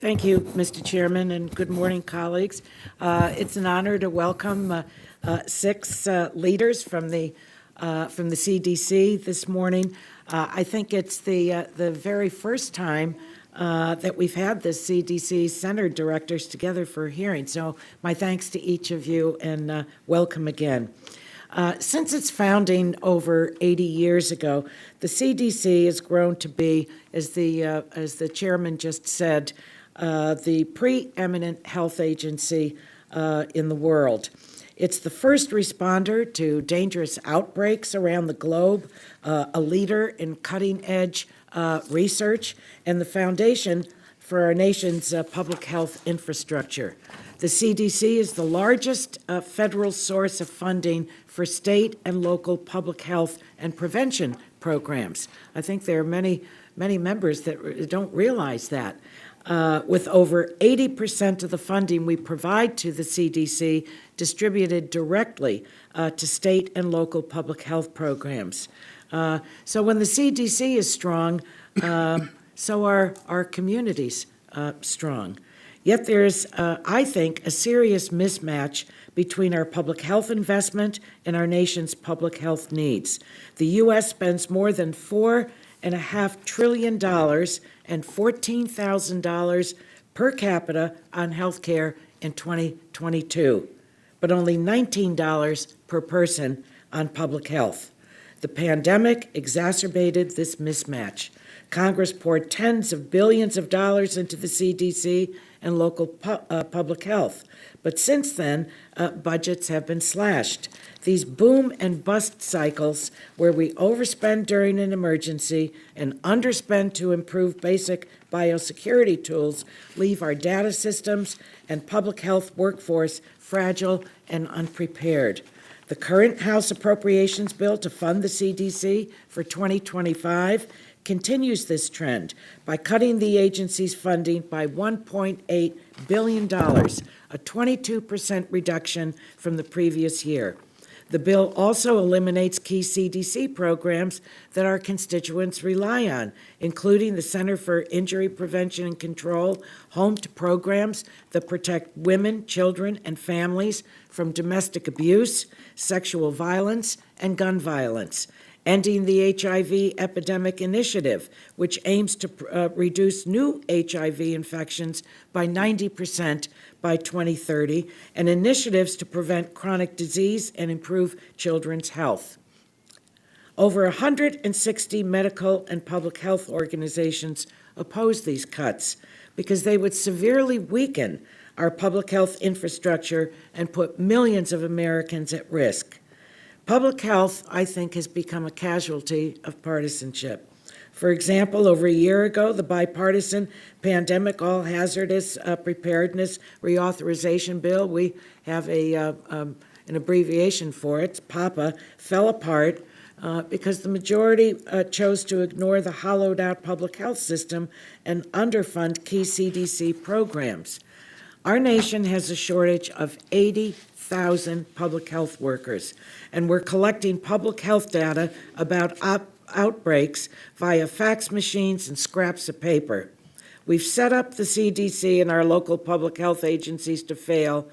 Thank you, Mr. Chairman, and good morning, colleagues. It's an honor to welcome six leaders from the CDC this morning. I think it's the very first time that we've had the CDC Center directors together for a hearing. So my thanks to each of you, and welcome again. Since its founding over 80 years ago, the CDC has grown to be, as the chairman just said, the preeminent health agency in the world. It's the first responder to dangerous outbreaks around the globe, a leader in cutting-edge research, and the foundation for our nation's public health infrastructure. The CDC is the largest federal source of funding for state and local public health and prevention programs. I think there are many members that don't realize that. With over 80% of the funding we provide to the CDC distributed directly to state and local public health programs. So when the CDC is strong, so are our communities strong. Yet there's, I think, a serious mismatch between our public health investment and our nation's public health needs. The U.S. spends more than $4.5 trillion and $14,000 per capita on health care in 2022, but only $19 per person on public health. The pandemic exacerbated this mismatch. Congress poured tens of billions of dollars into the CDC and local public health. But since then, budgets have been slashed. These boom and bust cycles where we overspend during an emergency and underspend to improve basic biosecurity tools leave our data systems and public health workforce fragile and unprepared. The current House Appropriations Bill to fund the CDC for 2025 continues this trend by cutting the agency's funding by $1.8 billion, a 22% reduction from the previous year. The bill also eliminates key CDC programs that our constituents rely on, including the Center for Injury Prevention and Control, home to programs that protect women, children, and families from domestic abuse, sexual violence, and gun violence. Ending the HIV Epidemic Initiative, which aims to reduce new HIV infections by 90% by 2030, and initiatives to prevent chronic disease and improve children's health. Over 160 medical and public health organizations oppose these cuts because they would severely weaken our public health infrastructure and put millions of Americans at risk. Public health, I think, has become a casualty of partisanship. For example, over a year ago, the bipartisan Pandemic All Hazardous Preparedness Reauthorization Bill, we have an abbreviation for it, PAPA, fell apart because the majority chose to ignore the hollowed-out public health system and underfund key CDC programs. Our nation has a shortage of 80,000 public health workers, and we're collecting public health data about outbreaks via fax machines and scraps of paper. We've set up the CDC and our local public health agencies to fail,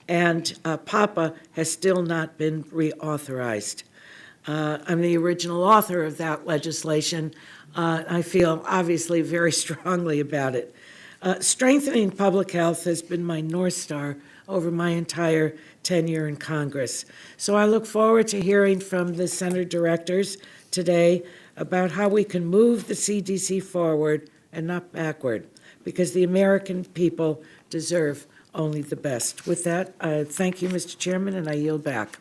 and PAPA has still not been reauthorized. I'm the original author of that legislation. I feel obviously very strongly about it. Strengthening public health has been my North Star over my entire tenure in Congress. So I look forward to hearing from the Center directors today about how we can move the CDC forward and not backward, because the American people deserve only the best. With that, thank you, Mr. Chairman, and I yield back.